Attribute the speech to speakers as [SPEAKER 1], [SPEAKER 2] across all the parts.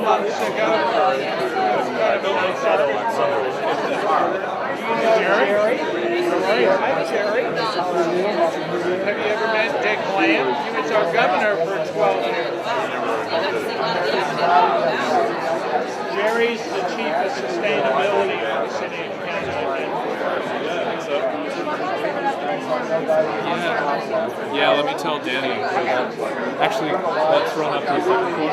[SPEAKER 1] months ago. Jerry? Hi, Jerry. Have you ever met Dick Lamb? He was our governor for 12 years. Jerry's the chief of sustainability for the city of Kansas.
[SPEAKER 2] Yeah, let me tell Danny. Actually, let's run up to the second floor.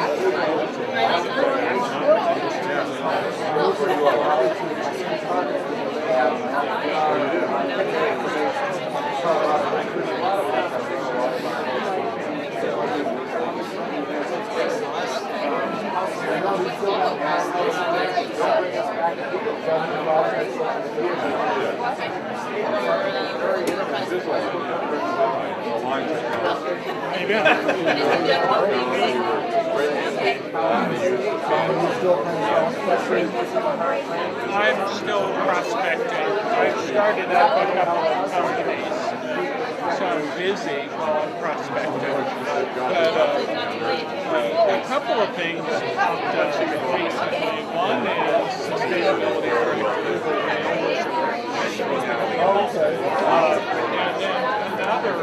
[SPEAKER 1] I'm still prospecting. I've started up a couple of companies, so I'm busy while I'm prospecting. But a couple of things popped up recently. One is sustainability articles. And then another,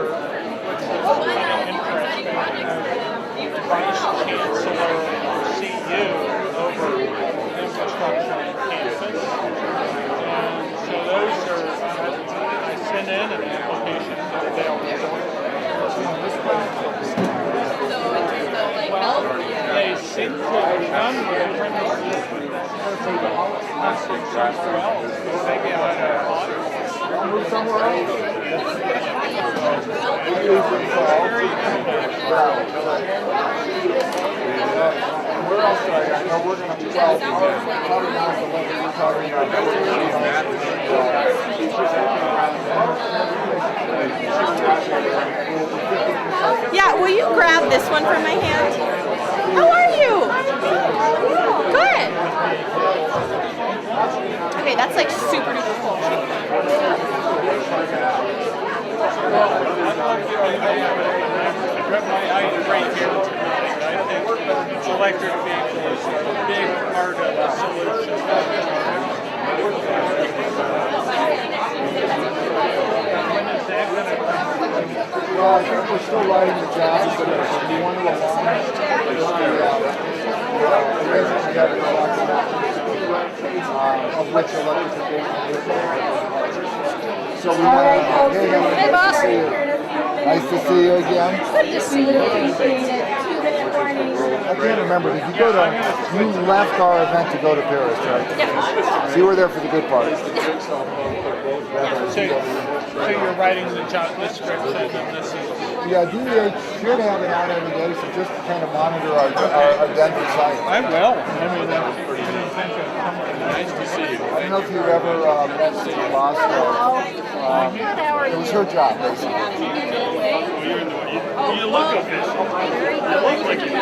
[SPEAKER 1] which was kind of interesting, Vice Chancellor CU over infrastructure on campus. And so those are, I sent in an application to the Dale. Well, they seem to come from somewhere else, but maybe I don't move somewhere else. Where else are you? I know we're going to be probably not the level you're talking about.
[SPEAKER 3] Yeah, will you grab this one from my hand? How are you? Good. Okay, that's like super duper cool.
[SPEAKER 1] Electric vehicles are a big part of the solution.
[SPEAKER 4] Well, I think we're still writing the jobs, but if you want to align of which electrification is. So we want to,
[SPEAKER 5] Hey, boss.
[SPEAKER 4] nice to see you again.
[SPEAKER 5] Good to see you. Appreciate it. 2-minute warning.
[SPEAKER 4] I can't remember. Did you left our event to go to Paris, right?
[SPEAKER 5] Yeah.
[SPEAKER 4] So you were there for the good part.
[SPEAKER 1] So you're writing the job description and this is...
[SPEAKER 4] Yeah, DEH should have it out every day, so just to kind of monitor our Denver site.
[SPEAKER 1] I will. I mean, I didn't think of coming. Nice to see you.
[SPEAKER 4] I don't know if you've ever met Steve Bosco. It was her job, basically.
[SPEAKER 1] You look official. I look like you.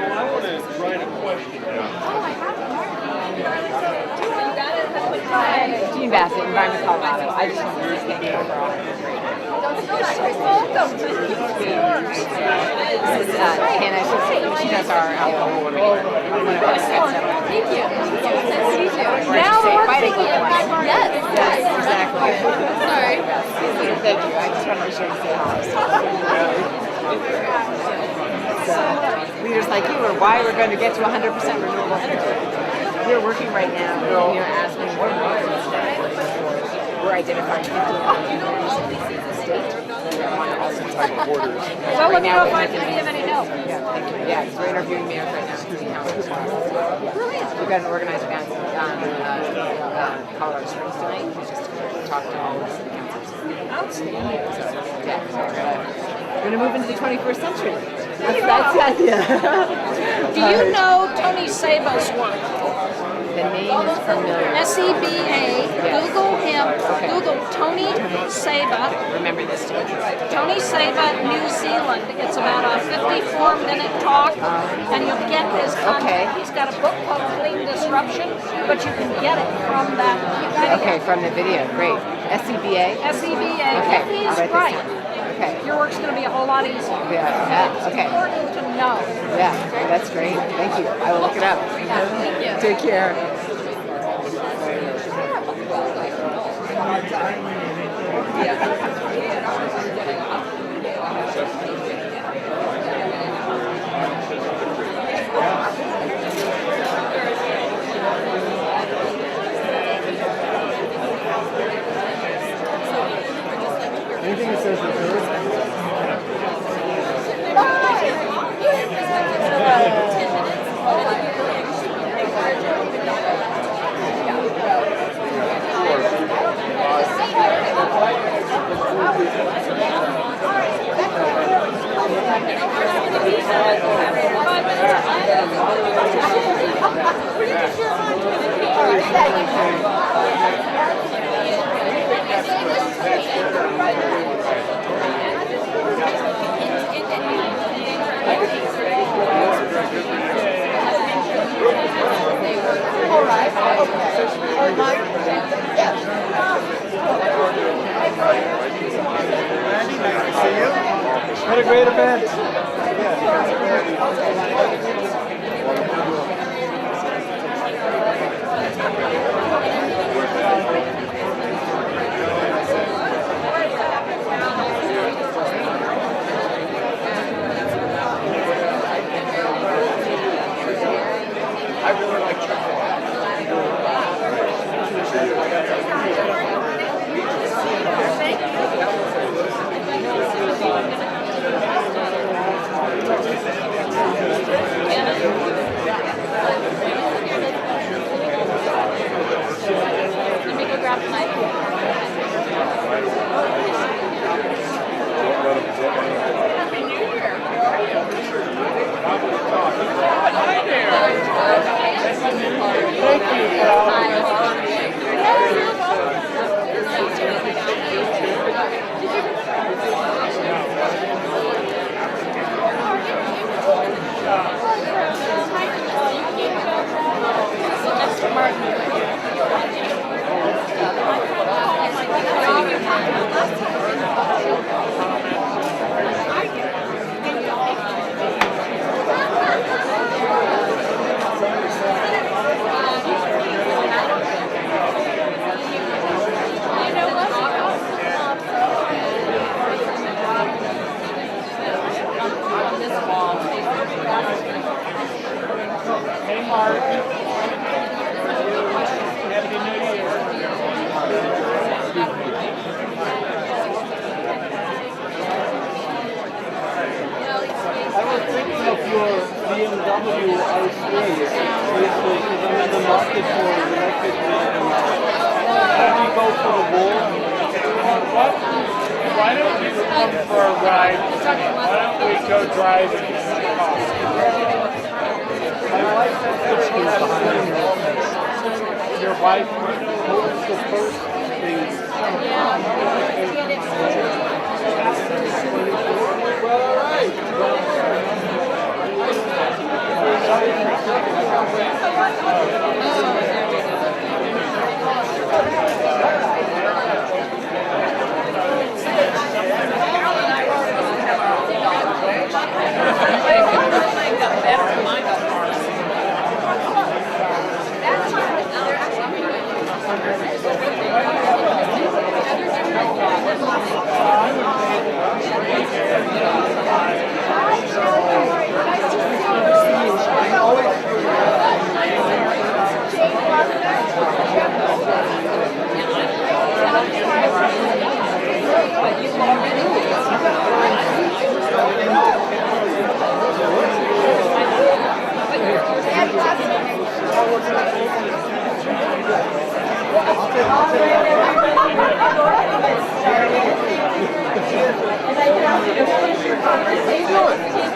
[SPEAKER 1] I want to write a question down.
[SPEAKER 3] Gene Bassett, Environment Colorado. I just want to thank you for all of your great. This is Hannah. She does our album.
[SPEAKER 5] Thank you.
[SPEAKER 3] Now we're fighting with one.
[SPEAKER 5] Yes.
[SPEAKER 3] Yes, exactly.
[SPEAKER 5] Sorry.
[SPEAKER 3] Thank you. I just wanted to show you some leaders like you are why we're going to get to 100% renewable energy. We're working right now here as we work. We're identifying 50 communities in the state. We want to also target borders.
[SPEAKER 5] So let me know if I can give any help.
[SPEAKER 3] Yeah, thank you. Yeah, because we're interviewing mayors right now to see how it's going. We've got an organized event Colorado Springs tonight. We just talked to all of the councils. Outstanding. So, yeah, so we're going to move into the 21st century. That's the idea.
[SPEAKER 5] Do you know Tony Saba's work?
[SPEAKER 3] The name is familiar.
[SPEAKER 5] SEBA. Google him.
[SPEAKER 3] Okay.
[SPEAKER 5] Google Tony Saba.
[SPEAKER 3] Remember this too.
[SPEAKER 5] Tony Saba, New Zealand. It's about a 54-minute talk, and you'll get his content.
[SPEAKER 3] Okay.
[SPEAKER 5] He's got a book called Clean Disruption, but you can get it from that video.
[SPEAKER 3] Okay, from the video. Great. SEBA?
[SPEAKER 5] SEBA.
[SPEAKER 3] Okay.
[SPEAKER 5] He's
[SPEAKER 3] I'll write this
[SPEAKER 5] right.
[SPEAKER 3] down. Okay.
[SPEAKER 5] your work's going to be a whole lot easier.
[SPEAKER 3] Yeah. Okay.
[SPEAKER 5] Important to know.
[SPEAKER 3] Yeah. That's great. Thank you. I will look it up. Take care.
[SPEAKER 4] Anything that says reserve? What a great event. I really like
[SPEAKER 5] Let me go grab the knife.
[SPEAKER 1] Hey, Mark. Happy New Year.
[SPEAKER 4] I was thinking of your BMW i3 because I'm in the market for electric vehicles. Can we go for the wall?
[SPEAKER 1] What? Why don't you come for a ride? Why don't we go driving?
[SPEAKER 4] My wife has
[SPEAKER 1] Your wife?
[SPEAKER 4] what was the first thing? Well, all right.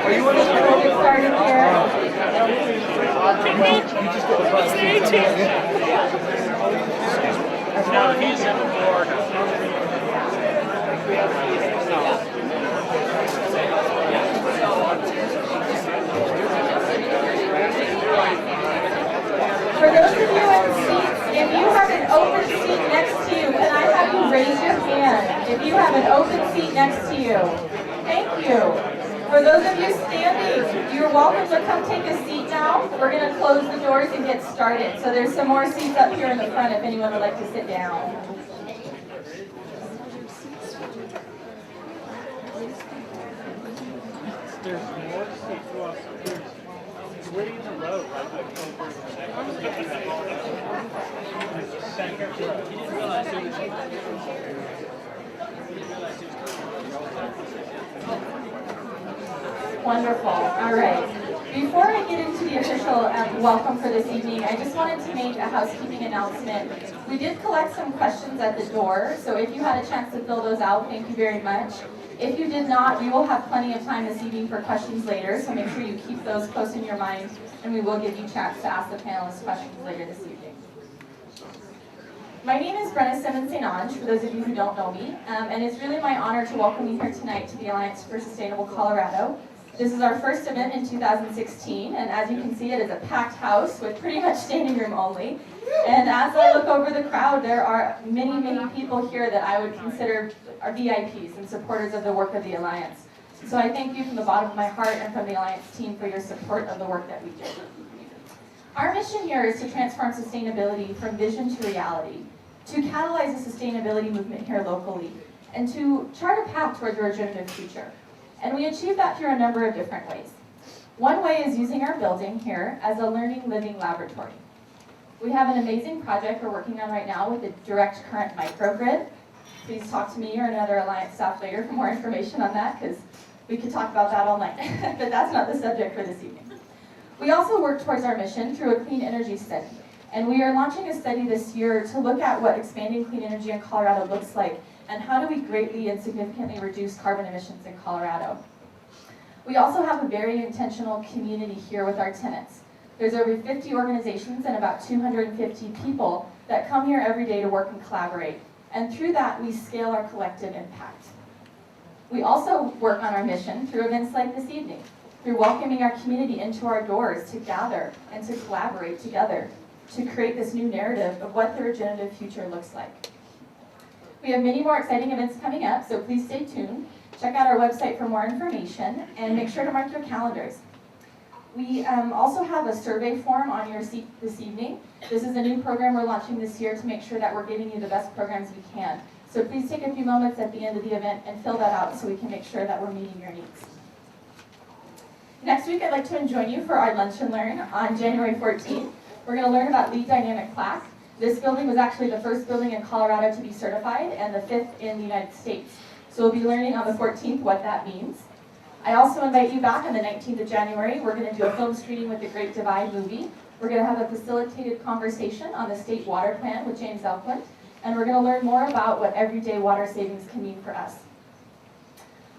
[SPEAKER 4] Are you in the
[SPEAKER 1] No, he's in Florida.
[SPEAKER 6] For those of you in seats, if you have an open seat next to you, can I have you raise your hand hand if you have an open seat next to you. Thank you. For those of you standing, you're welcome to come take a seat now. We're going to close the doors and get started. So there's some more seats up here in the front if anyone would like to sit down.
[SPEAKER 1] There's more seats. Well, there's 3 in a row right
[SPEAKER 6] Wonderful. All right. Before I get into the official welcome for this evening, I just wanted to make a housekeeping announcement. We did collect some questions at the door, so if you had a chance to fill those out, thank you very much. If you did not, we will have plenty of time this evening for questions later, so make sure you keep those close in your mind, and we will give you a chance to ask the panelists questions later this evening. My name is Brenna Simmons St. Ange, for those of you who don't know me, and it's really my honor to welcome you here tonight to the Alliance for Sustainable Colorado. This is our first event in 2016, and as you can see, it is a packed house with pretty much standing room only. And as I look over the crowd, there are many, many people here that I would consider are VIPs and supporters of the work of the Alliance. So I thank you from the bottom of my heart and from the Alliance team for your support of the work that we do. Our mission here is to transform sustainability from vision to reality, to catalyze the sustainability movement here locally, and to chart a path towards a regenerative future. And we achieve that through a number of different ways. One way is using our building here as a learning, living laboratory. We have an amazing project we're working on right now with the direct current microgrid. Please talk to me or another Alliance staff later for more information on that, because we could talk about that all night, but that's not the subject for this evening. We also work towards our mission through a clean energy study. And we are launching a study this year to look at what expanding clean energy in Colorado looks like and how do we greatly and significantly reduce carbon emissions in Colorado. We also have a very intentional community here with our tenants. There's over 50 organizations and about 250 people that come here every day to work and collaborate. And through that, we scale our collective impact. We also work on our mission through events like this evening, through welcoming our community into our doors to gather and to collaborate together to create this new narrative of what the regenerative future looks like. We have many more exciting events coming up, so please stay tuned. Check out our website for more information, and make sure to mark your calendars. We also have a survey form on your seat this evening. This is a new program we're launching this year to make sure that we're giving you the best programs we can. So please take a few moments at the end of the event and fill that out so we can make sure that we're meeting your needs. Next week, I'd like to join you for our Lunch and Learn on January 14th. We're going to learn about lead dynamic plaque. This building was actually the first building in Colorado to be certified and the 5th in the United States. So we'll be learning on the 14th what that means. I also invite you back on the 19th of January. We're going to do a film screening with the Great Divide movie. We're going to have a facilitated conversation on the state water plan with James Elkland. And we're going to learn more about what everyday water savings can mean for us.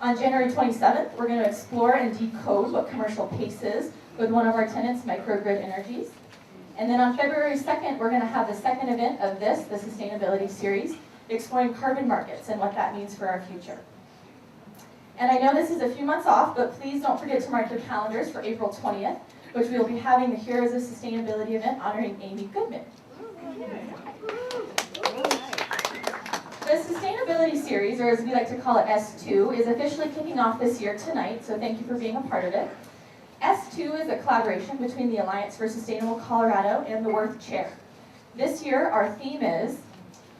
[SPEAKER 6] On January 27th, we're going to explore and decode what commercial PACE is with one of our tenants, Microgrid Energies. And then on February 2nd, we're going to have the second event of this, the Sustainability Series, exploring carbon markets and what that means for our future. And I know this is a few months off, but please don't forget to mark your calendars for April 20th, which we'll be having the Heroes of Sustainability event honoring Amy Goodman. The Sustainability Series, or as we like to call it S2, is officially kicking off this year tonight, so thank you for being a part of it. S2 is a collaboration between the Alliance for Sustainable Colorado and the Worth Chair. This year, our theme is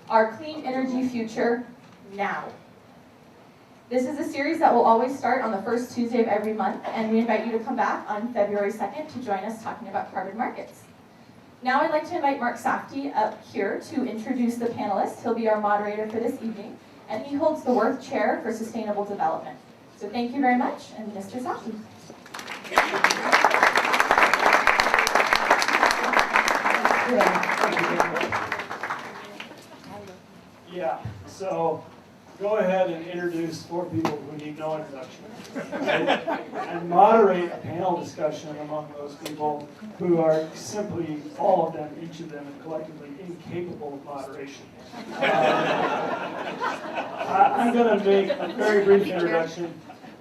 [SPEAKER 6] Our Clean Energy Future Now. This is a series that will always start on the first Tuesday of every month, and we invite you to come back on February 2nd to join us talking about carbon markets. Now I'd like to invite Mark Safdie up here to introduce the panelists. He'll be our moderator for this evening, and he holds the Worth Chair for Sustainable Development. So thank you very much, and Mr. Safdie.
[SPEAKER 4] Yeah, so go ahead and introduce 4 people who need no introduction. And moderate a panel discussion among those people who are simply, all of them, each of them, and collectively incapable of moderation. I'm going to make a very brief introduction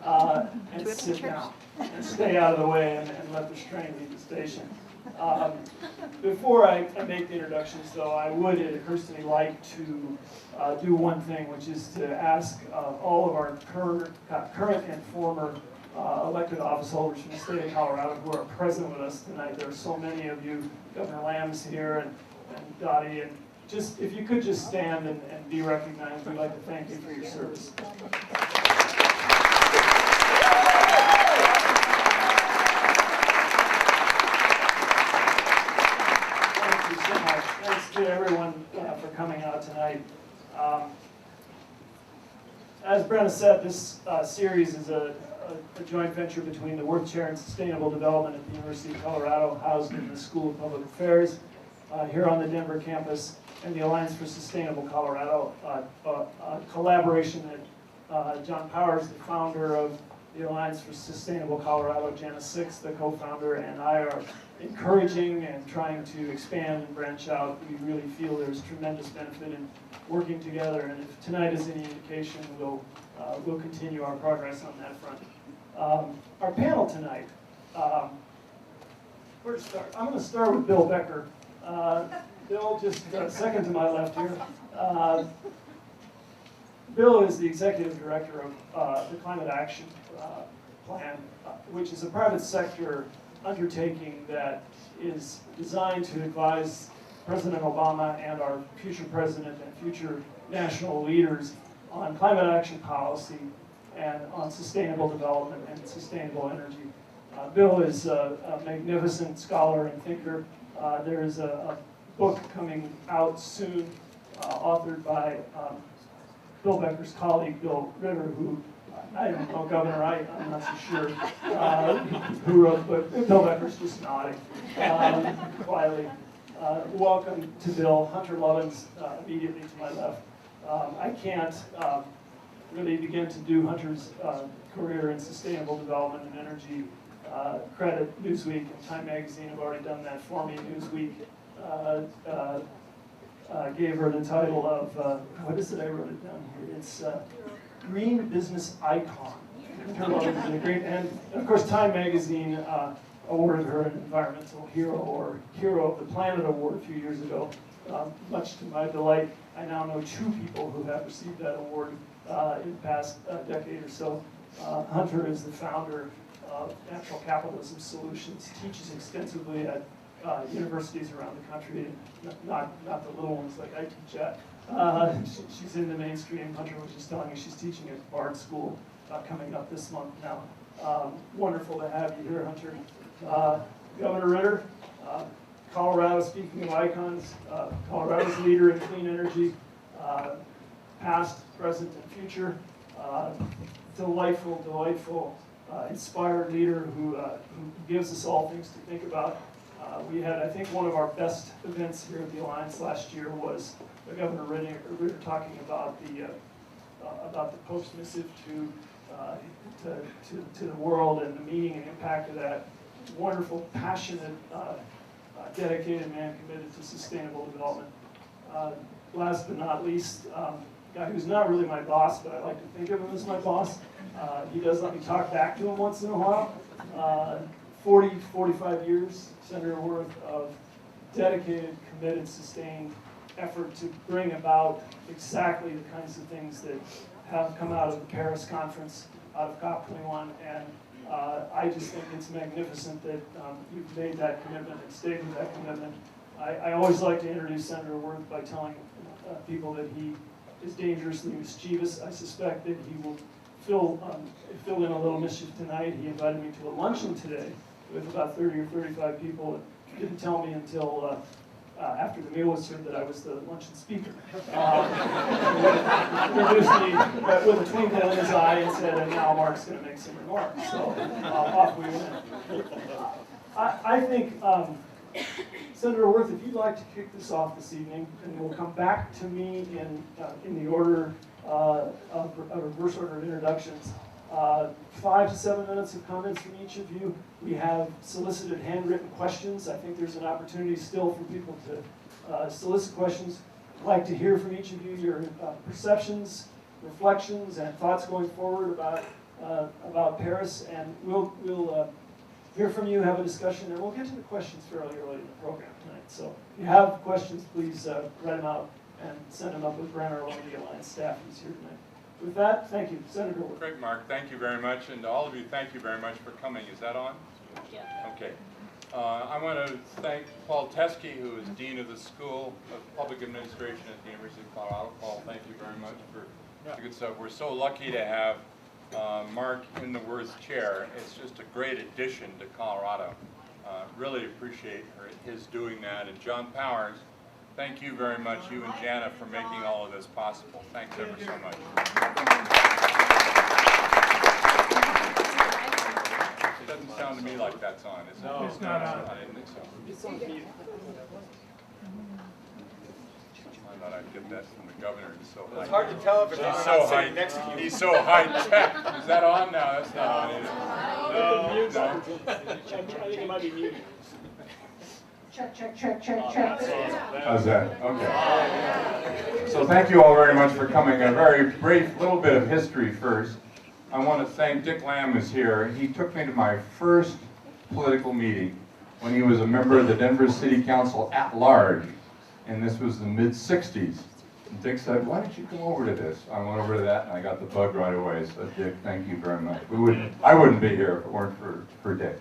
[SPEAKER 4] and sit down and stay out of the way and let the strain lead the station. Before I make the introductions, though, I would, it occurs to me, like to do one thing, which is to ask all of our current and former elected office holders from the state of Colorado who are present with us tonight. There are so many of you. Governor Lamb's here and Dottie, and just if you could just stand and be recognized, we'd like to thank you for your service. Thank you so much. Thanks to everyone for coming out tonight. As Brenna said, this series is a joint venture between the Worth Chair in Sustainable Development at the University of Colorado, housed in the School of Public Affairs, here on the Denver campus, and the Alliance for Sustainable Colorado, collaboration that John Powers, the founder of the Alliance for Sustainable Colorado, Janice Six, the co-founder, and I are encouraging and trying to expand and branch out. We really feel there's tremendous benefit in working together, and if tonight is any indication, we'll continue our progress on that front. Our panel tonight, where to start? I'm going to start with Bill Becker. Bill, just second to my left here. Bill is the executive director of the Climate Action Plan, which is a private sector undertaking that is designed to advise President Obama and our future president and future national leaders on climate action policy and on sustainable development and sustainable energy. Bill is a magnificent scholar and thinker. There is a book coming out soon, authored by Bill Becker's colleague, Bill Ritter, who, I don't know, Governor, I'm not so sure who wrote, but Bill Becker's just nodding quietly. Welcome to Bill. Hunter Lovins, immediately to my left. I can't really begin to do Hunter's career in sustainable development and energy credit Newsweek and Time Magazine have already done that for me. Newsweek gave her the title of, what is it? I wrote it down here. It's Green Business Icon. And of course, Time Magazine awarded her an Environmental Hero or Hero of the Planet award a few years ago. Much to my delight, I now know 2 people who have received that award in the past decade or so. Hunter is the founder of Natural Capitalism Solutions, teaches extensively at universities around the country, not the little ones like I teach at. She's in the mainstream. Hunter was just telling me she's teaching at Bard School coming up this month now. Wonderful to have you here, Hunter. Governor Ritter, Colorado, speaking of icons, Colorado's leader in clean energy, past, present, and future. Delightful, inspired leader who gives us all things to think about. We had, I think, one of our best events here at the Alliance last year was Governor Ritter talking about the Pope's missive to the world and the meaning and impact of that. Wonderful, passionate, dedicated man committed to sustainable development. Last but not least, a guy who's not really my boss, but I like to think of him as my boss. He does let me talk back to him once in a while. 45 years, Senator Worth, of dedicated, committed, sustained effort to bring about exactly the kinds of things that have come out of the Paris conference, out of COP21, and I just think it's magnificent that you've made that commitment and stayed with that commitment. I always like to introduce Senator Worth by telling people that he is dangerously mischievous. I suspect that he will fill in a little mischief tonight. He invited me to a luncheon today with about 30 or 35 people. He didn't tell me until after the meal was served that I was the luncheon speaker. Introduced me with a twinkle in his eye and said, and now Mark's going to make some remarks. So off we went. I think, Senator Worth, if you'd like to kick this off this evening, and we'll come back to me in the order of reverse order of introductions. 5 to 7 minutes of comments from each of you. We have solicited handwritten questions. I think there's an opportunity still for people to solicit questions. I'd like to hear from each of you your perceptions, reflections, and thoughts going forward about Paris. And we'll hear from you, have a discussion, and we'll get to the questions fairly early in the program tonight. So if you have questions, please write them out and send them up with Brenner or one of the Alliance staff who's here tonight. With that, thank you. Senator Wood.
[SPEAKER 7] Great, Mark. Thank you very much. And to all of you, thank you very much for coming. Is that on?
[SPEAKER 5] Yeah.
[SPEAKER 7] Okay. I want to thank Paul Teske, who is Dean of the School of Public Administration at the University of Colorado. Paul, thank you very much for the good stuff. We're so lucky to have Mark in the Worth Chair. It's just a great addition to Colorado. Really appreciate his doing that. And John Powers, thank you very much, you and Jana, for making all of this possible. Thanks ever so much. It doesn't sound to me like that's on, is it?
[SPEAKER 1] No, it's not on.
[SPEAKER 7] I didn't think so.
[SPEAKER 4] It's on mute.
[SPEAKER 7] I thought I'd get that from the governor. He's so high.
[SPEAKER 8] It's hard to tell if it's
[SPEAKER 7] He's
[SPEAKER 8] on
[SPEAKER 7] so
[SPEAKER 8] not
[SPEAKER 7] high.
[SPEAKER 8] sitting next to you.
[SPEAKER 7] He's so high tech. Is that on now? That's not on, is it? No.
[SPEAKER 4] I think it might be muted.
[SPEAKER 6] Check.
[SPEAKER 7] How's that? Okay. So thank you all very much for coming. A very brief little bit of history first. I want to thank Dick Lamb is here. He took me to my first political meeting when he was a member of the Denver City Council at large, and this was the mid-60s. And Dick said, why don't you come over to this? I went over to that and I got the bug right away. So Dick, thank you very much. I wouldn't be here if it weren't for Dick.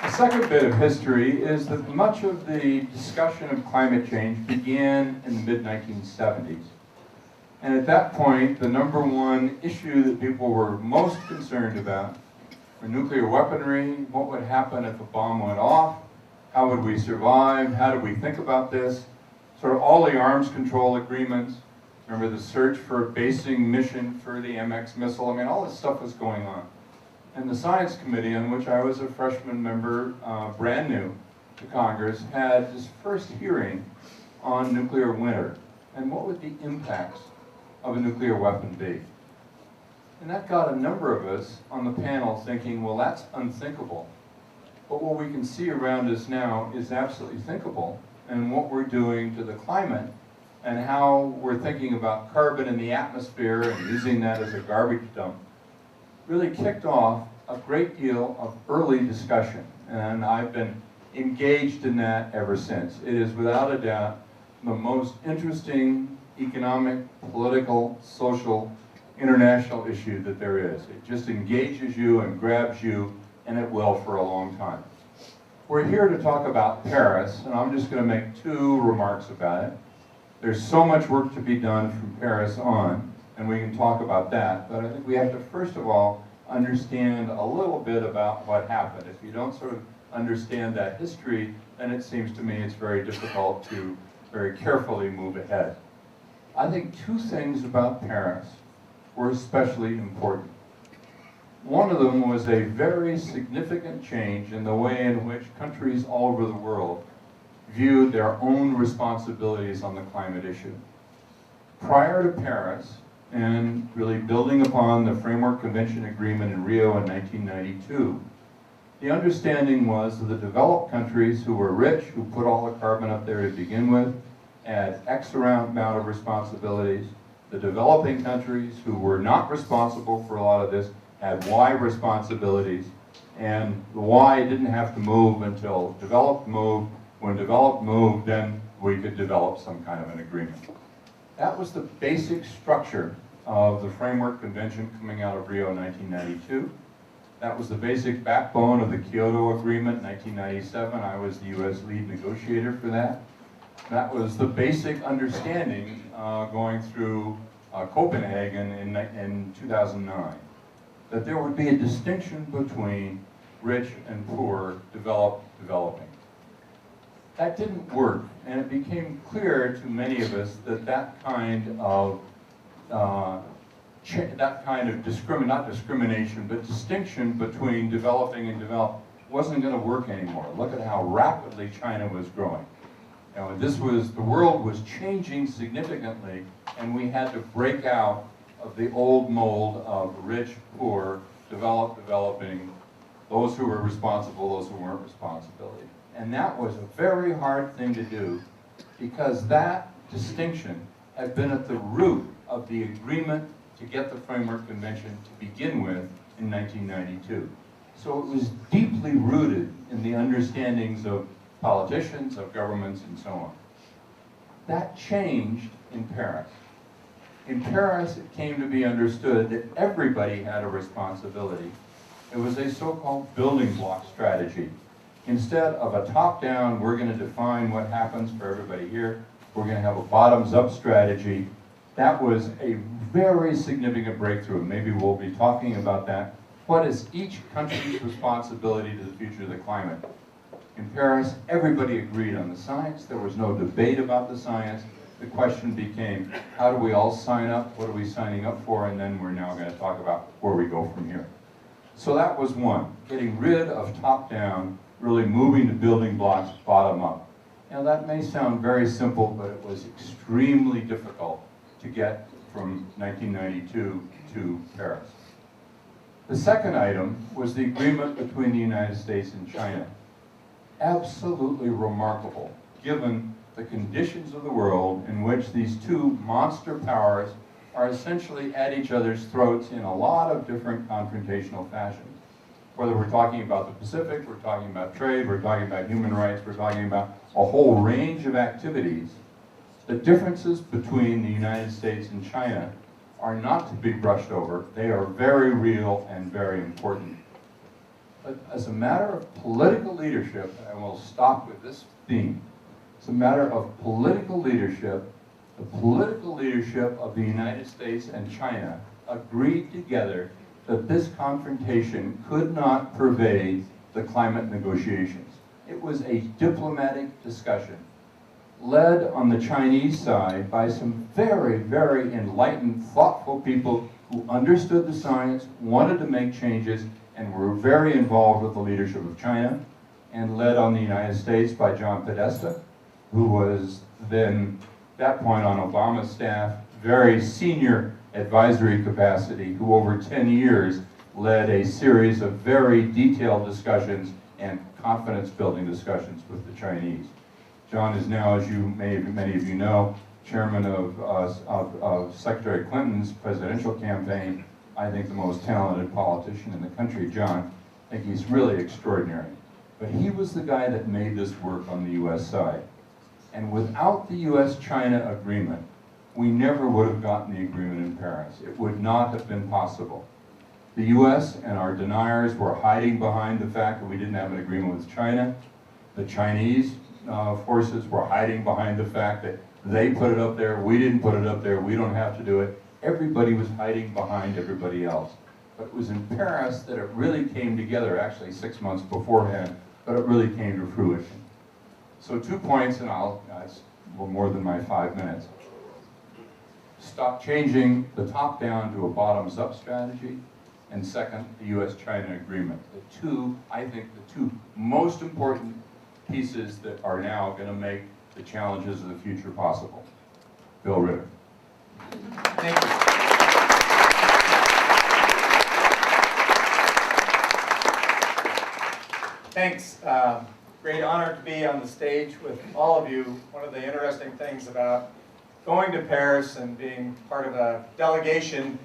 [SPEAKER 7] The second bit of history is that much of the discussion of climate change began in the mid-1970s. And at that point, the number one issue that people were most concerned about were nuclear weaponry, what would happen if a bomb went off, how would we survive, how do we think about this, sort of all the arms control agreements, remember the search for a basing mission for the MX missile, I mean all this stuff was going on. And the Science Committee, on which I was a freshman member, brand new to Congress, had this first hearing on nuclear winter and what would the impacts of a nuclear weapon be. And that got a number of us on the panel thinking, well, that's unthinkable. But what we can see around us now is absolutely thinkable, and what we're doing to the climate and how we're thinking about carbon in the atmosphere and using that as a garbage dump really kicked off a great deal of early discussion, and I've been engaged in that ever since. It is without a doubt the most interesting economic, political, social, international issue that there is. It just engages you and grabs you, and it will for a long time. We're here to talk about Paris, and I'm just going to make two remarks about it. There's so much work to be done from Paris on, and we can talk about that, but I think we have to first of all understand a little bit about what happened. If you don't sort of understand that history, then it seems to me it's very difficult to very carefully move ahead. I think two things about Paris were especially important. One of them was a very significant change in the way in which countries all over the world viewed their own responsibilities on the climate issue. Prior to Paris, and really building upon the Framework Convention Agreement in Rio in 1992, the understanding was that the developed countries who were rich, who put all the carbon up there to begin with, had X amount of responsibilities. The developing countries who were not responsible for a lot of this had Y responsibilities, and the Y didn't have to move until developed moved. When developed moved, then we could develop some kind of an agreement. That was the basic structure of the Framework Convention coming out of Rio in 1992. That was the basic backbone of the Kyoto Agreement in 1997. I was the U.S. lead negotiator for that. That was the basic understanding going through Copenhagen in 2009, that there would be a distinction between rich and poor, developed, developing. That didn't work, and it became clear to many of us that that kind of not discrimination, but distinction between developing and developed wasn't going to work anymore. Look at how rapidly China was growing. You know, the world was changing significantly, and we had to break out of the old mold of rich, poor, developed, developing, those who were responsible, those who weren't responsible. And that was a very hard thing to do, because that distinction had been at the root of the agreement to get the Framework Convention to begin with in 1992. So it was deeply rooted in the understandings of politicians, of governments, and so on. That changed in Paris. In Paris, it came to be understood that everybody had a responsibility. It was a so-called building block strategy. Instead of a top-down, we're going to define what happens for everybody here, we're going to have a bottoms-up strategy. That was a very significant breakthrough. Maybe we'll be talking about that. What is each country's responsibility to the future of the climate? In Paris, everybody agreed on the science. There was no debate about the science. The question became, how do we all sign up? What are we signing up for? And then we're now going to talk about where we go from here. So that was one, getting rid of top-down, really moving the building blocks bottom-up. Now that may sound very simple, but it was extremely difficult to get from 1992 to Paris. The second item was the agreement between the United States and China. Absolutely remarkable, given the conditions of the world in which these two monster powers are essentially at each other's throats in a lot of different confrontational fashions. Whether we're talking about the Pacific, we're talking about trade, we're talking about human rights, we're talking about a whole range of activities, the differences between the United States and China are not to be brushed over. They are very real and very important. But as a matter of political leadership, and we'll stop with this theme, it's a matter of political leadership. The political leadership of the United States and China agreed together that this confrontation could not pervade the climate negotiations. It was a diplomatic discussion led on the Chinese side by some very, very enlightened, thoughtful people who understood the science, wanted to make changes, and were very involved with the leadership of China, and led on the United States by John Podesta, who was then, at that point on Obama's staff, very senior advisory capacity, who over 10 years led a series of very detailed discussions and confidence-building discussions with the Chinese. John is now, as many of you know, chairman of Secretary Clinton's presidential campaign. I think the most talented politician in the country. John, I think he's really extraordinary. But he was the guy that made this work on the U.S. side. And without the U.S.-China agreement, we never would have gotten the agreement in Paris. It would not have been possible. The U.S. and our deniers were hiding behind the fact that we didn't have an agreement with China. The Chinese forces were hiding behind the fact that they put it up there, we didn't put it up there, we don't have to do it. Everybody was hiding behind everybody else. But it was in Paris that it really came together, actually 6 months beforehand, but it really came to fruition. So 2 points, and it's a little more than my 5 minutes. Stop changing the top-down to a bottoms-up strategy, and second, the U.S.-China agreement. I think the two most important pieces that are now going to make the challenges of the future possible. Bill Ritter.
[SPEAKER 8] Thank you. Thanks. Great honor to be on the stage with all of you. One of the interesting things about going to Paris and being part of a delegation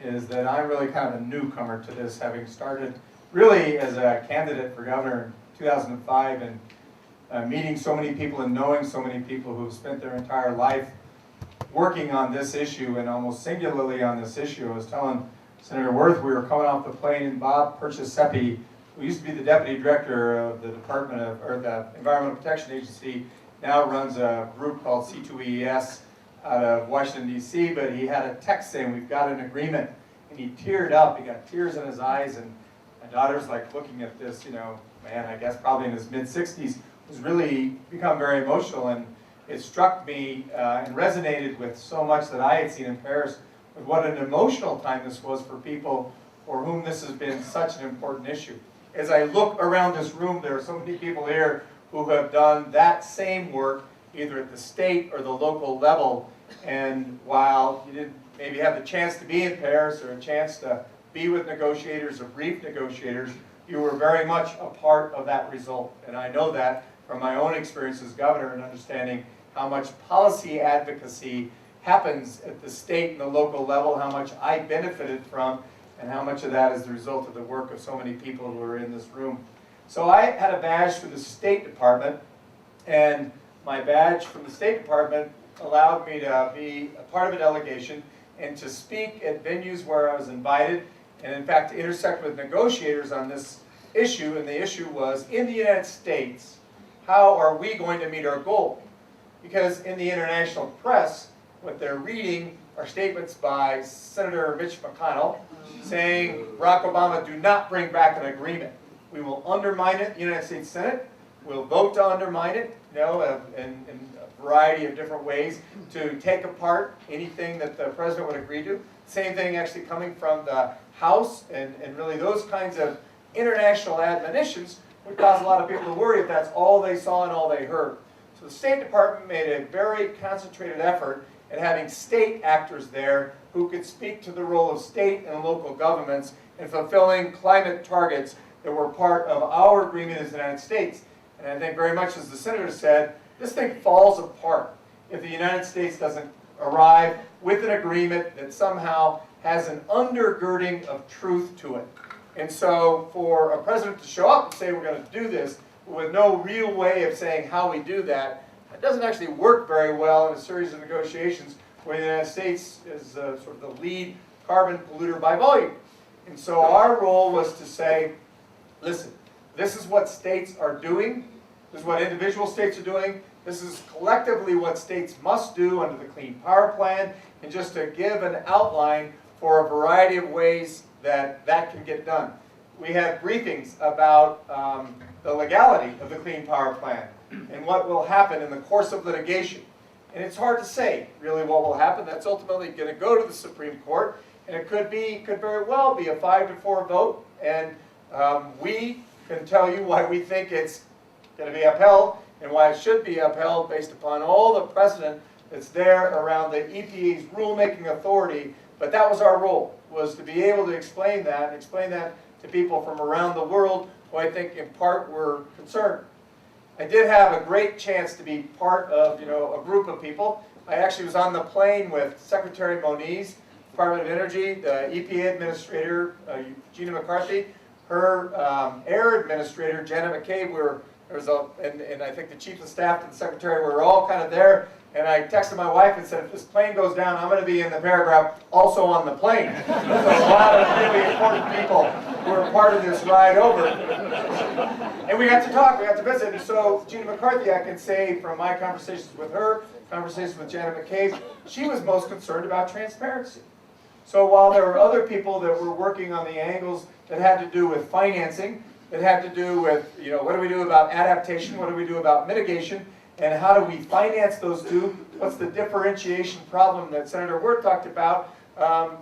[SPEAKER 8] is that I'm really kind of a newcomer to this, having started really as a candidate for governor in 2005 and meeting so many people and knowing so many people who've spent their entire life working on this issue and almost singularly on this issue. I was telling Senator Wirth, we were coming off the plane, and Bob Perciasepi, who used to be the deputy director of the the Environmental Protection Agency, now runs a group called C2ES out of Washington, D.C., but he had a text saying, we've got an agreement, and he teared up. He got tears in his eyes, and my daughter's like looking at this, man, I guess probably in his mid-60s, was really become very emotional, and it struck me and resonated with so much that I had seen in Paris, with what an emotional time this was for people for whom this has been such an important issue. As I look around this room, there are so many people here who have done that same work, either at the state or the local level, and while you didn't maybe have the chance to be in Paris or a chance to be with negotiators or brief negotiators, you were very much a part of that result. And I know that from my own experience as governor and understanding how much policy advocacy happens at the state and the local level, how much I benefited from, and how much of that is the result of the work of so many people who are in this room. So I had a badge from the State Department, and my badge from the State Department allowed me to be a part of a delegation and to speak at venues where I was invited, and in fact to intersect with negotiators on this issue. And the issue was, in the United States, how are we going to meet our goal? Because in the international press, what they're reading are statements by Senator Mitch McConnell saying, Barack Obama, do not bring back an agreement. We will undermine it in the United States Senate. We'll vote to undermine it, in a variety of different ways, to take apart anything that the president would agree to. Same thing actually coming from the House, and really those kinds of international admonitions would cause a lot of people to worry if that's all they saw and all they heard. So the State Department made a very concentrated effort at having state actors there who could speak to the role of state and local governments in fulfilling climate targets that were part of our agreement as the United States. And I think very much as the Senator said, this thing falls apart if the United States doesn't arrive with an agreement that somehow has an undergirding of truth to it. And so for a president to show up and say we're going to do this with no real way of saying how we do that, it doesn't actually work very well in a series of negotiations where the United States is sort of the lead carbon polluter by volume. And so our role was to say, listen, this is what states are doing. This is what individual states are doing. This is collectively what states must do under the Clean Power Plan, and just to give an outline for a variety of ways that that can get done. We had briefings about the legality of the Clean Power Plan and what will happen in the course of litigation. And it's hard to say really what will happen. That's ultimately going to go to the Supreme Court, and it could very well be a 5-4 vote. And we can tell you why we think it's going to be upheld and why it should be upheld based upon all the precedent that's there around the EPA's rulemaking authority. But that was our role, was to be able to explain that and explain that to people from around the world who I think in part were concerned. I did have a great chance to be part of a group of people. I actually was on the plane with Secretary Moniz, Department of Energy, the EPA Administrator, Gina McCarthy, her Air Administrator, Janet McCabe, and I think the Chief of Staff and the Secretary were all kind of there. And I texted my wife and said, if this plane goes down, I'm going to be in the paragraph, also on the plane. So a lot of really important people who were part of this ride over. And we got to talk, we got to visit. And so Gina McCarthy, I can say from my conversations with her, conversations with Janet McCabe, she was most concerned about transparency. So while there were other people that were working on the angles that had to do with financing, that had to do with, what do we do about adaptation, what do we do about mitigation, and how do we finance those two? What's the differentiation problem that Senator Wirt talked about?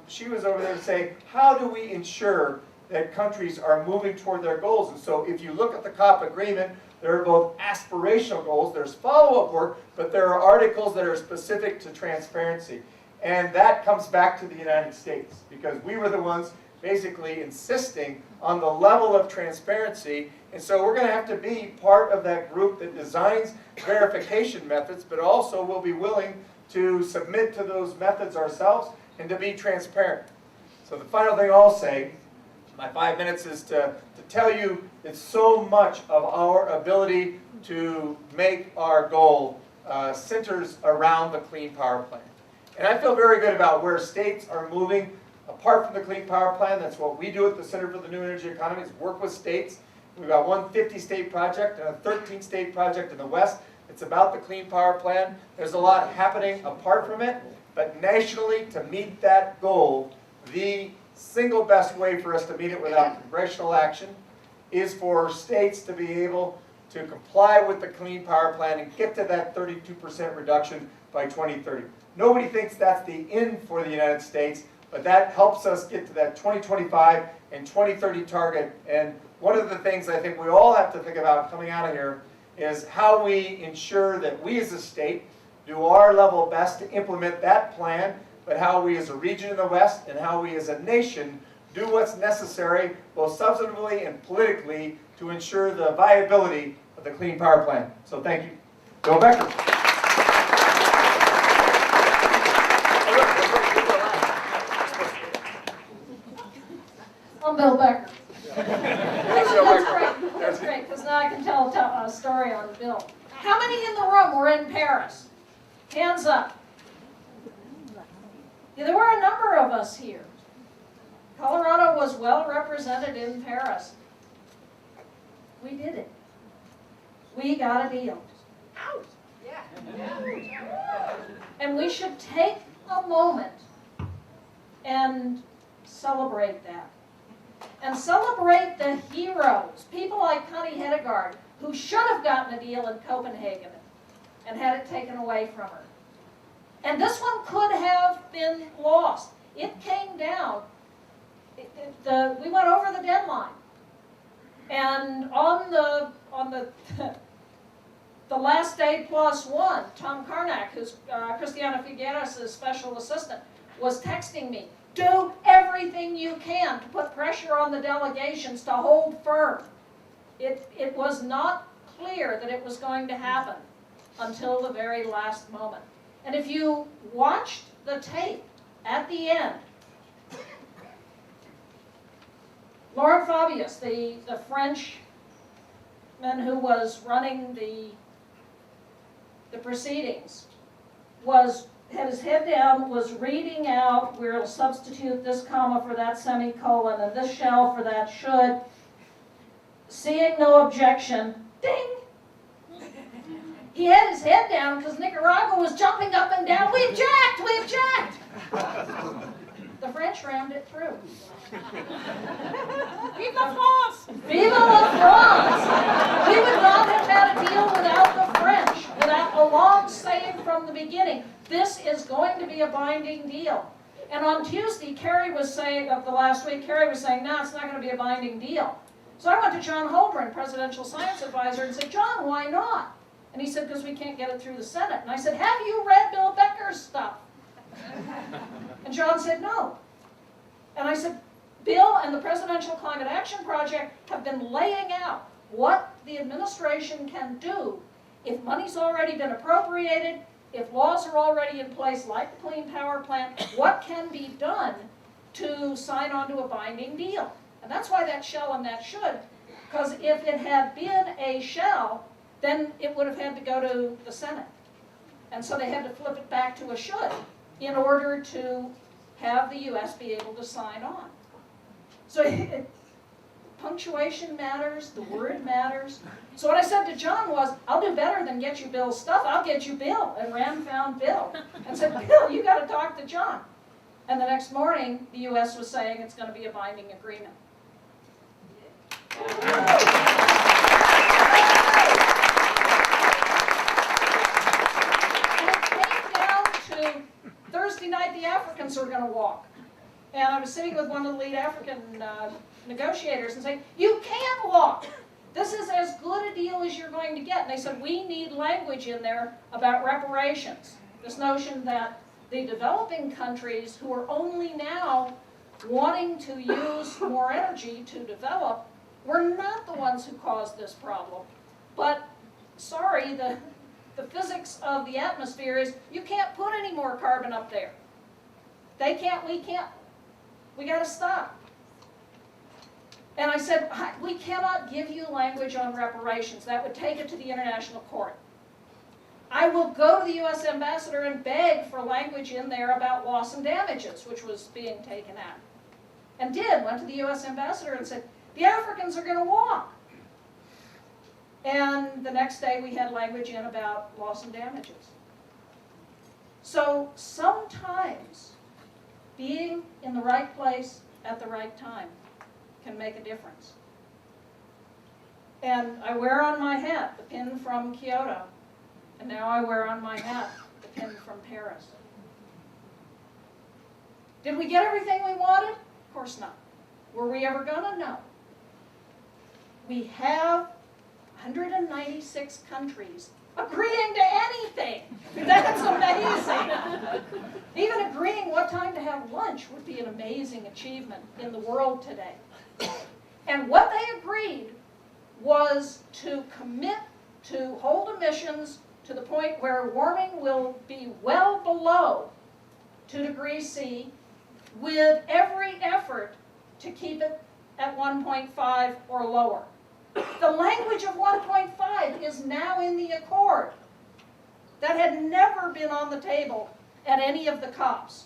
[SPEAKER 8] She was over there to say, how do we ensure that countries are moving toward their goals? And so if you look at the COP agreement, there are both aspirational goals, there's follow-up work, but there are articles that are specific to transparency. And that comes back to the United States, because we were the ones basically insisting on the level of transparency. And so we're going to have to be part of that group that designs verification methods, but also will be willing to submit to those methods ourselves and to be transparent. So the final thing I'll say, my 5 minutes, is to tell you that so much of our ability to make our goal centers around the Clean Power Plan. And I feel very good about where states are moving. Apart from the Clean Power Plan, that's what we do at the Center for the New Energy Economy, is work with states. We've got one 50-state project and a 13-state project in the West. It's about the Clean Power Plan. There's a lot happening apart from it, but nationally, to meet that goal, the single best way for us to meet it without congressional action is for states to be able to comply with the Clean Power Plan and get to that 32% reduction by 2030. Nobody thinks that's the end for the United States, but that helps us get to that 2025 and 2030 target. And one of the things I think we all have to think about coming out of here is how we ensure that we as a state do our level best to implement that plan, but how we as a region in the West and how we as a nation do what's necessary, both substantively and politically, to ensure the viability of the Clean Power Plan. So thank you. Bill Becker.
[SPEAKER 5] Hands up. Yeah, there were a number of us here. Colorado was well represented in Paris. We did it. We got a deal. And we should take a moment and celebrate that. And celebrate the heroes, people like Connie Hedegaard, who should have gotten a deal in Copenhagen and had it taken away from her. And this one could have been lost. It came down. We went over the deadline. And on the the last day plus one, Tom Karnak, who's Christiana Figueres' special assistant, was texting me, do everything you can to put pressure on the delegations to hold firm. It was not clear that it was going to happen until the very last moment. And if you watched the tape at the end, Laurent Fabius, the Frenchman who was running the proceedings, had his head down, was reading out, we'll substitute this comma for that semicolon and this shall for that should. Seeing no objection, ding! He had his head down because Nicaragua was jumping up and down, we object, we object! The French rammed it through. Vive la France! Vive la France! We would not have had a deal without the French, without a long saying from the beginning, this is going to be a binding deal. And on Tuesday, Kerry was saying, of the last week, Kerry was saying, no, it's not going to be a binding deal. So I went to John Holdren, presidential science advisor, and said, John, why not? And he said, because we can't get it through the Senate. And I said, have you read Bill Becker's stuff? And John said, no. And I said, Bill and the Presidential Climate Action Project have been laying out what the administration can do if money's already been appropriated, if laws are already in place, like the Clean Power Plan, what can be done to sign on to a binding deal? And that's why that shall and that should, because if it had been a shall, then it would have had to go to the Senate. And so they had to flip it back to a should in order to have the U.S. be able to sign on. So punctuation matters, the word matters. So what I said to John was, I'll do better than get you Bill's stuff, I'll get you Bill. And Rand found Bill and said, Bill, you got to talk to John. And the next morning, the U.S. was saying it's going to be a binding agreement. And it came down to Thursday night, the Africans are going to walk. And I was sitting with one of the lead African negotiators and saying, you can't walk. This is as good a deal as you're going to get. And they said, we need language in there about reparations. This notion that the developing countries who are only now wanting to use more energy to develop were not the ones who caused this problem. But, sorry, the physics of the atmosphere is you can't put any more carbon up there. They can't, we can't. We got to stop. And I said, we cannot give you language on reparations. That would take it to the International Court. I will go to the U.S. ambassador and beg for language in there about loss and damages, which was being taken out. And went to the U.S. ambassador and said, the Africans are going to walk. And the next day we had language in about loss and damages. So sometimes being in the right place at the right time can make a difference. And I wear on my hat the pin from Kyoto, and now I wear on my hat the pin from Paris. Did we get everything we wanted? Of course not. Were we ever gonna? No. We have 196 countries agreeing to anything. That's amazing. Even agreeing what time to have lunch would be an amazing achievement in the world today. And what they agreed was to commit to hold emissions to the point where warming will be well below 2 degrees C, with every effort to keep it at 1.5 or lower. The language of 1.5 is now in the accord. that had never been on the table at any of the COPs.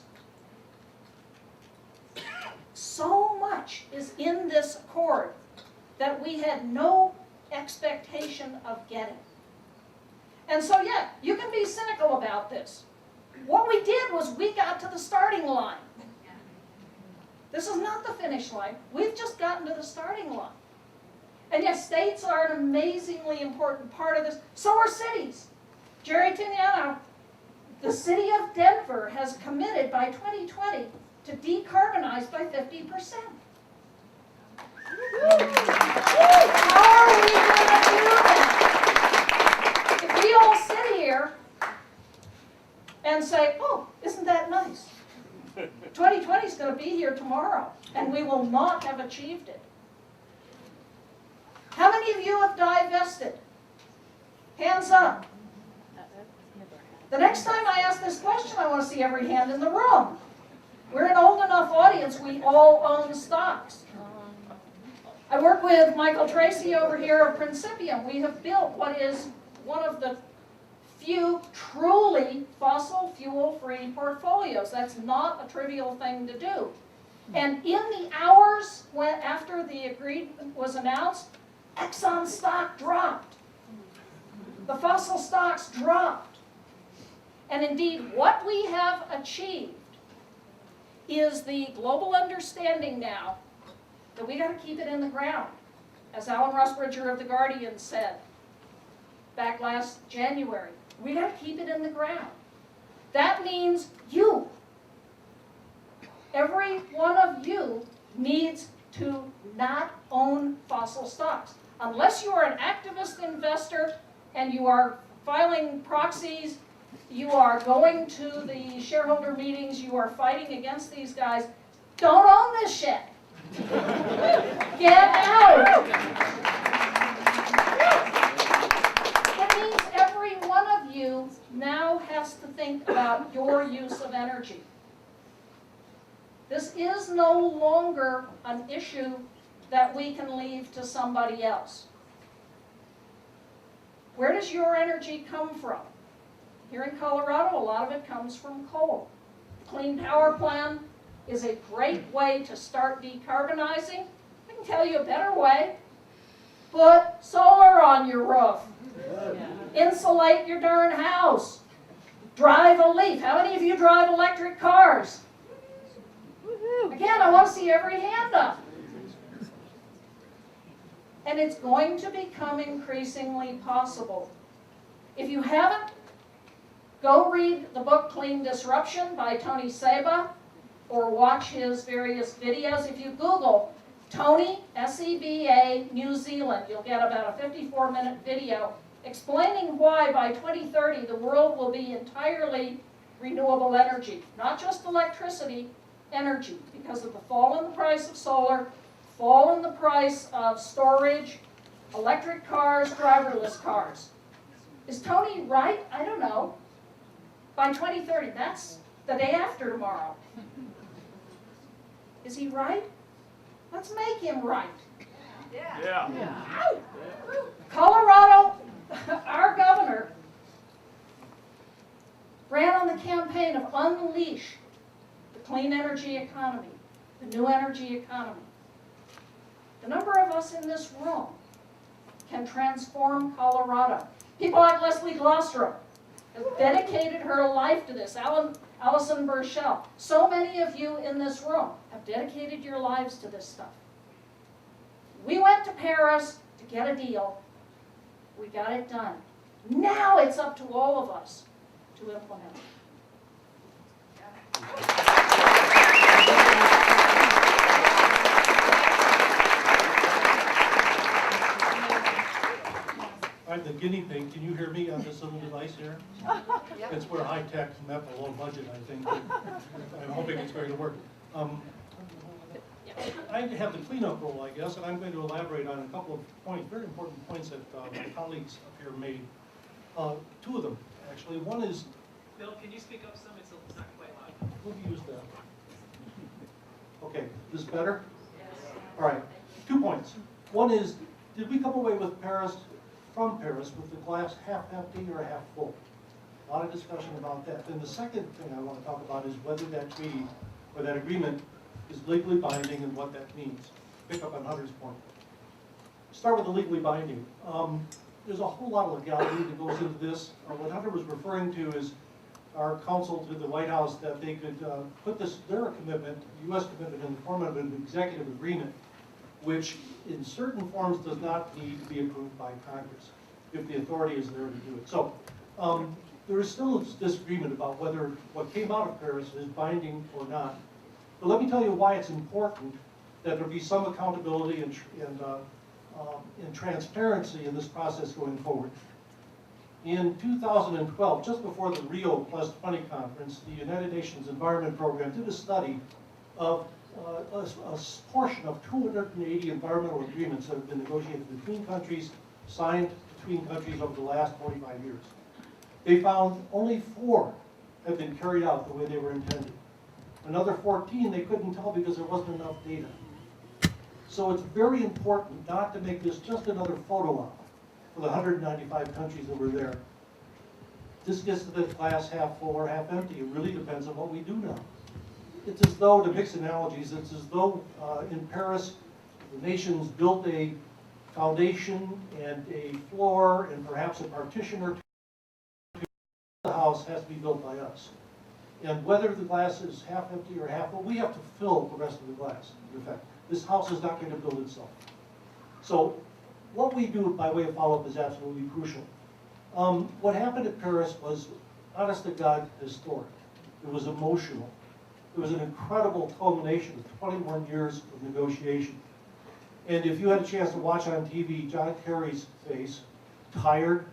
[SPEAKER 5] So much is in this accord that we had no expectation of getting. And so, yeah, you can be cynical about this. What we did was we got to the starting line. This is not the finish line. We've just gotten to the starting line. And yes, states are an amazingly important part of this. So are cities. Jerry Tiniano, the city of Denver has committed by 2020 to decarbonize by 50%. How are we going to do that? If we all sit here and say, oh, isn't that nice? 2020 is going to be here tomorrow, and we will not have achieved it. How many of you have divested? Hands up. The next time I ask this question, I want to see every hand in the room. We're an old enough audience, we all own stocks. I work with Michael Tracy over here of Principium. We have built what is one of the few truly fossil fuel-free portfolios. That's not a trivial thing to do. And in the hours after the agreement was announced, Exxon stock dropped. The fossil stocks dropped. And indeed, what we have achieved is the global understanding now that we got to keep it in the ground. As Alan Rusbridger of The Guardian said back last January, we got to keep it in the ground. That means you. Every one of you needs to not own fossil stocks. Unless you are an activist investor and you are filing proxies, you are going to the shareholder meetings, you are fighting against these guys, don't own this shit. Get out. That means every one of you now has to think about your use of energy. This is no longer an issue that we can leave to somebody else. Where does your energy come from? Here in Colorado, a lot of it comes from coal. The Clean Power Plan is a great way to start decarbonizing. I can tell you a better way. Put solar on your roof. Insulate your darn house. Drive a Leaf. How many of you drive electric cars? Again, I want to see every hand up. And it's going to become increasingly possible. If you haven't, go read the book Clean Disruption by Tony Seba, or watch his various videos. If you Google Tony, S-E-B-A, New Zealand, you'll get about a 54-minute video explaining why by 2030 the world will be entirely renewable energy. Not just electricity, energy, because of the fall in the price of solar, fall in the price of storage, electric cars, driverless cars. Is Tony right? I don't know. By 2030, that's the day after tomorrow. Is he right? Let's make him right.
[SPEAKER 2] Yeah.
[SPEAKER 5] Colorado, our governor, ran on the campaign of unleash the clean energy economy, the new energy economy. The number of us in this room can transform Colorado. People like Leslie Gloucester has dedicated her life to this. Allison Burchell. So many of you in this room have dedicated your lives to this stuff. We went to Paris to get a deal. We got it done. Now it's up to all of us to implement it.
[SPEAKER 9] I'm the guinea pig. Can you hear me on this little device here? It's for high-tech, met a low budget, I think. I'm hoping it's going to work. I have the cleanup role, I guess, and I'm going to elaborate on a couple of points, very important points that my colleagues up here made. Two of them, actually. One is...
[SPEAKER 10] Bill, can you speak up some? It's not quite loud.
[SPEAKER 9] We'll use that. Okay, this better? Yes. All right, 2 points. One is, did we come away with Paris, from Paris, with the glass half empty or half full? A lot of discussion about that. Then the second thing I want to talk about is whether that treaty or that agreement is legally binding and what that means. Pick up on Hunter's point. Start with the legally binding. There's a whole lot of legality that goes into this. What Hunter was referring to is our counsel to the White House that they could put their commitment, U.S. commitment, in the form of an executive agreement, which in certain forms does not need to be approved by Congress, if the authority is there to do it. So there is still a disagreement about whether what came out of Paris is binding or not. But let me tell you why it's important that there be some accountability and transparency in this process going forward. In 2012, just before the Rio Plus 20 conference, the United Nations Environment Program did a study of a portion of 280 environmental agreements that have been negotiated between countries, signed between countries over the last 45 years. They found only 4 have been carried out the way they were intended. Another 14 they couldn't tell because there wasn't enough data. So it's very important not to make this just another photo op for the 195 countries that were there. This gets to the glass half full or half empty. It really depends on what we do now. It's as though, to mix analogies, it's as though in Paris, the nations built a foundation and a floor and perhaps a partition or two. The house has to be built by us. And whether the glass is half empty or half full, we have to fill the rest of the glass, in effect. This house is not going to build itself. So what we do by way of follow-up is absolutely crucial. What happened at Paris was, honest to God, historic. It was emotional. It was an incredible culmination of 21 years of negotiation. And if you had a chance to watch on TV John Kerry's face, tired,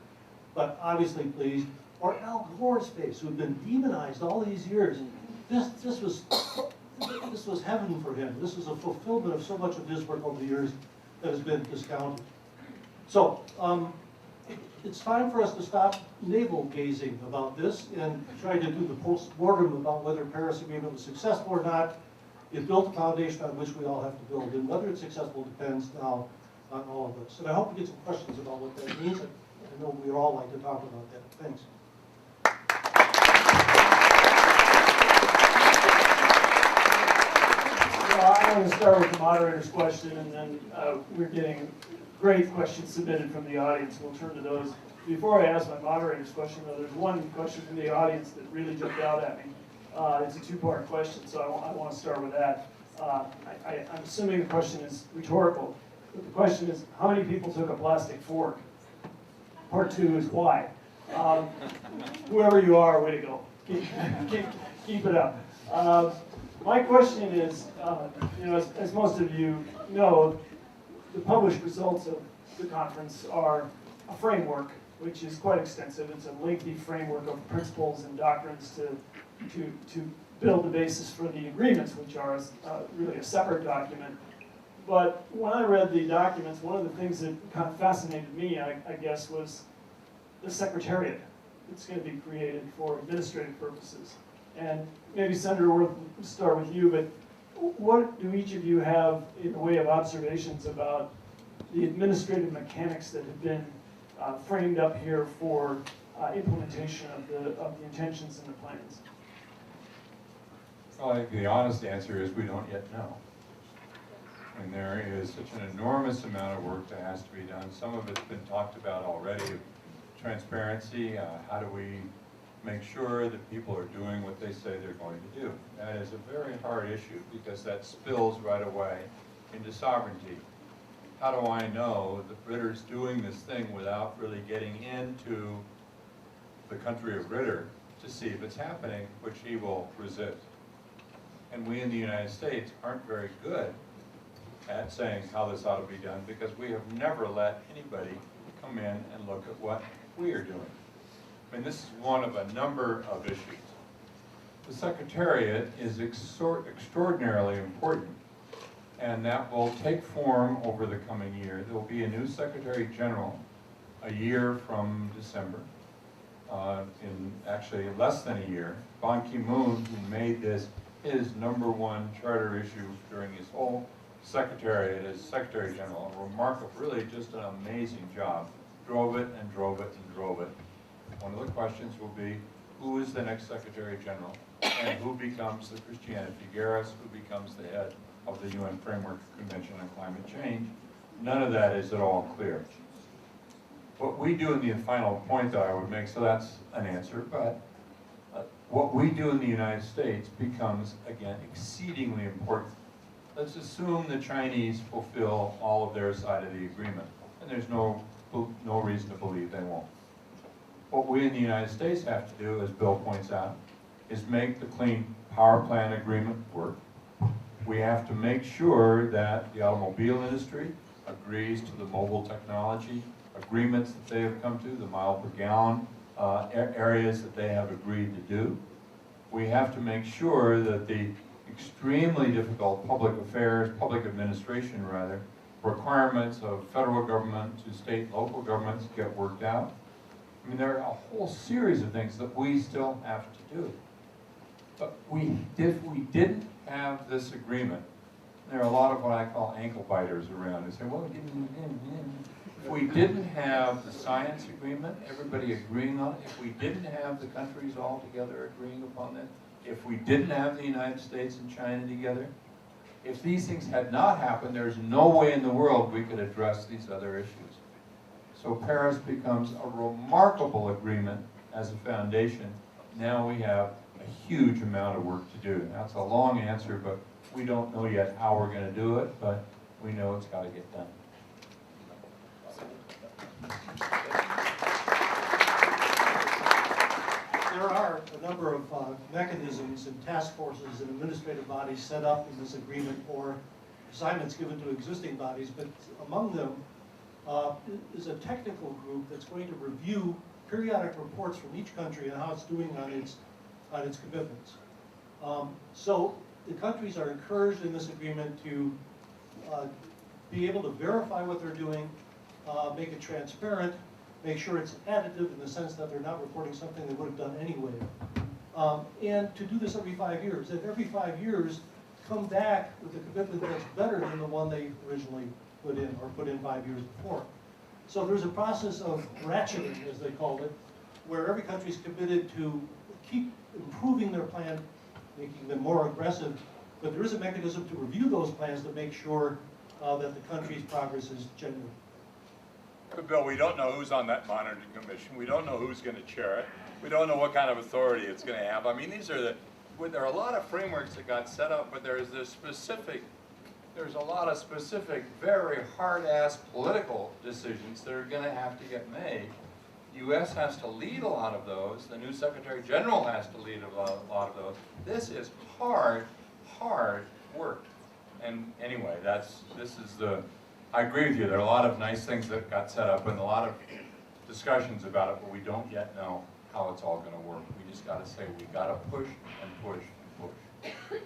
[SPEAKER 9] but obviously pleased, or Al Gore's face, who had been demonized all these years, this was heaven for him. This was a fulfillment of so much of his work over the years that has been discounted. So, it's time for us to stop navel-gazing about this and try to do the post-mortem about whether the Paris Agreement was successful or not. It built a foundation on which we all have to build, and whether it's successful depends now on all of us. And I hope we get some questions about what that means. I know we'd all like to talk about that. Thanks.
[SPEAKER 4] Well, I'm going to start with the moderator's question, and then we're getting great questions submitted from the audience. We'll turn to those. Before I ask my moderator's question, though, there's one question from the audience that really jumped out at me. It's a two-part question, so I want to start with that. I'm assuming the question is rhetorical, but the question is, how many people took a plastic fork? Part 2 is why. Whoever you are, way to go. Keep it up. My question is, as most of you know, the published results of the conference are a framework, which is quite extensive. It's a lengthy framework of principles and doctrines to build the basis for the agreements, which are really a separate document. But when I read the documents, one of the things that kind of fascinated me, I guess, was the secretariat that's going to be created for administrative purposes. And maybe, Senator Wirth, we'll start with you, but what do each of you have in the way of observations about the administrative mechanics that have been framed up here for implementation of the intentions and the plans?
[SPEAKER 7] Well, I think the honest answer is we don't yet know. And there is such an enormous amount of work that has to be done. Some of it's been talked about already. Transparency, how do we make sure that people are doing what they say they're going to do? That is a very hard issue because that spills right away into sovereignty. How do I know that Ritter's doing this thing without really getting into the country of Ritter to see if it's happening, which he will resist? And we in the United States aren't very good at saying how this ought to be done because we have never let anybody come in and look at what we are doing. I mean, this is one of a number of issues. The Secretariat is extraordinarily important, and that will take form over the coming year. There will be a new Secretary General a year from December, in actually less than a year. Ban Ki-moon, who made this his #1 charter issue during his whole Secretariat as Secretary General, remarkable, really just an amazing job. Drove it and drove it and drove it. one of the questions will be, who is the next Secretary General? And who becomes the Christiana Figueres, who becomes the head of the UN Framework Convention on Climate Change? None of that is at all clear. What we do in the final point that I would make, so that's an answer, but what we do in the United States becomes, again, exceedingly important. Let's assume the Chinese fulfill all of their side of the agreement, and there's no reason to believe they won't. What we in the United States have to do, as Bill points out, is make the Clean Power Plan agreement work. We have to make sure that the automobile industry agrees to the mobile technology agreements that they have come to, the mile per gallon areas that they have agreed to do. We have to make sure that the extremely difficult public administration rather, requirements of federal government to state and local governments get worked out. I mean, there are a whole series of things that we still have to do. But if we didn't have this agreement, there are a lot of what I call ankle biters around who say, well, if we didn't have the science agreement, everybody agreeing on it, if we didn't have the countries all together agreeing upon it, if we didn't have the United States and China together, if these things had not happened, there's no way in the world we could address these other issues. So Paris becomes a remarkable agreement as a foundation. Now we have a huge amount of work to do. That's a long answer, but we don't know yet how we're going to do it, but we know it's got to get done.
[SPEAKER 9] There are a number of mechanisms and task forces and administrative bodies set up in this agreement or assignments given to existing bodies, but among them is a technical group that's going to review periodic reports from each country and how it's doing on its commitments. So the countries are encouraged in this agreement to be able to verify what they're doing, make it transparent, make sure it's additive in the sense that they're not reporting something they would have done anyway. And to do this every 5 years. And every 5 years, come back with a commitment that's better than the one they originally put in, or put in 5 years before. So there's a process of ratcheting, as they called it, where every country's committed to keep improving their plan, making them more aggressive, but there is a mechanism to review those plans to make sure that the country's progress is genuine.
[SPEAKER 11] But Bill, we don't know who's on that monitoring commission. We don't know who's going to chair it. We don't know what kind of authority it's going to have. I mean, there are a lot of frameworks that got set up, but there's a lot of specific, very hard-ass political decisions that are going to have to get made. The U.S. has to lead a lot of those. The new Secretary General has to lead a lot of those. This is hard work. And anyway, I agree with you. There are a lot of nice things that got set up and a lot of discussions about it, but we don't yet know how it's all going to work. We just got to say we got to push and push and push.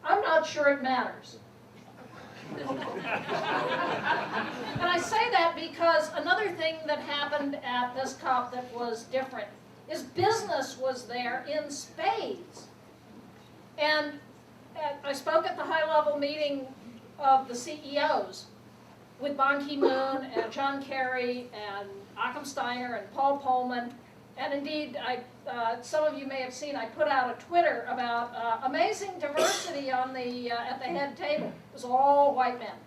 [SPEAKER 5] I'm not sure it matters. And I say that because another thing that happened at this COP that was different is business was there in spades. And I spoke at the high-level meeting of the CEOs with Ban Ki-moon and John Kerry and Achim Steiner and Paul Pullman. And indeed, some of you may have seen, I put out a Twitter about amazing diversity on at the head table. It was all white men.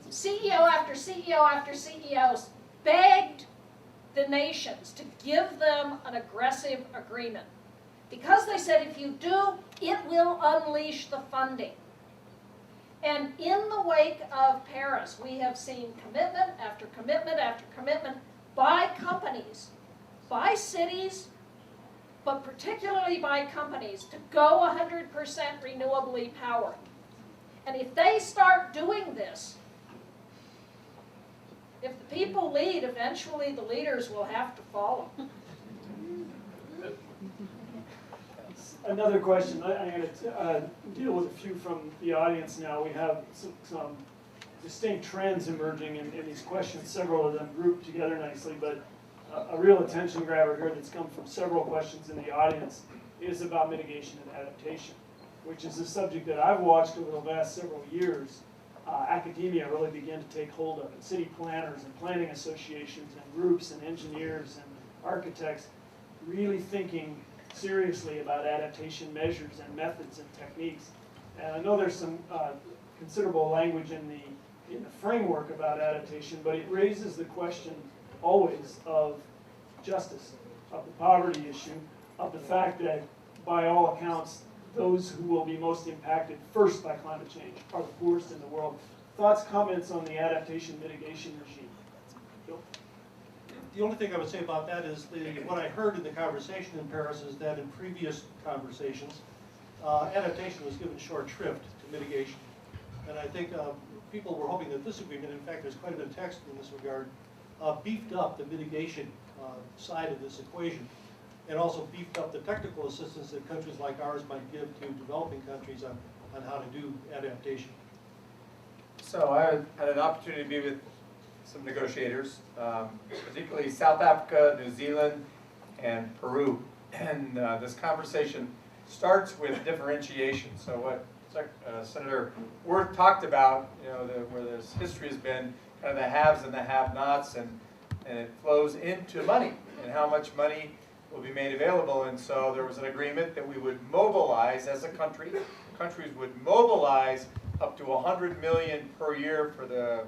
[SPEAKER 5] CEO after CEO after CEO begged the nations to give them an aggressive agreement. Because they said if you do, it will unleash the funding. And in the wake of Paris, we have seen commitment after commitment after commitment by companies, by cities, but particularly by companies to go 100% renewably powered. And if they start doing this, if the people lead, eventually the leaders will have to follow.
[SPEAKER 4] Another question. I'm going to deal with a few from the audience now. We have some distinct trends emerging in these questions, several of them grouped together nicely, but a real attention grabber here that's come from several questions in the audience is about mitigation and adaptation, which is a subject that I've watched over the last several years academia really began to take hold of it. City planners and planning associations and groups and engineers and architects really thinking seriously about adaptation measures and methods and techniques. And I know there's some considerable language in the framework about adaptation, but it raises the question always of justice, of the poverty issue, of the fact that by all accounts, those who will be most impacted first by climate change are the poorest in the world. Thoughts, comments on the adaptation mitigation regime? Bill?
[SPEAKER 9] The only thing I would say about that is what I heard in the conversation in Paris is that in previous conversations, adaptation was given short shrift to mitigation. And I think people were hoping that this agreement, in fact, there's quite a bit of text in this regard, beefed up the mitigation side of this equation, and also beefed up the technical assistance that countries like ours might give to developing countries on how to do adaptation.
[SPEAKER 8] So I had an opportunity to be with some negotiators, particularly South Africa, New Zealand, and Peru. And this conversation starts with differentiation. So what Senator Worth talked about, where this history has been kind of the haves and the have-nots, and it flows into money and how much money will be made available. And so there was an agreement that we would mobilize as a country. Countries would mobilize up to 100 million per year for the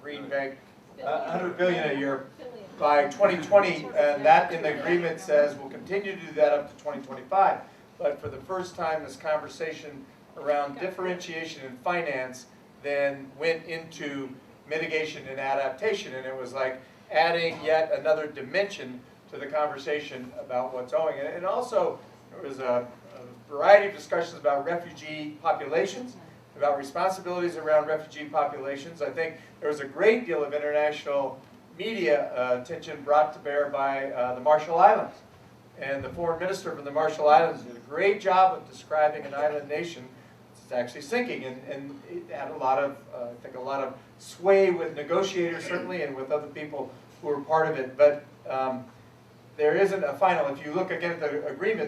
[SPEAKER 8] Green Bank, 100 billion a year by 2020, and that in the agreement says we'll continue to do that up to 2025. But for the first time, this conversation around differentiation in finance then went into mitigation and adaptation, and it was like adding yet another dimension to the conversation about what's owing. And also, there was a variety of discussions about refugee populations, about responsibilities around refugee populations. I think there was a great deal of international media attention brought to bear by the Marshall Islands. And the foreign minister from the Marshall Islands did a great job of describing an island nation that's actually sinking, and it had a lot of, I think, a lot of sway with negotiators certainly, and with other people who were part of it. But there isn't a final. If you look again at the agreement,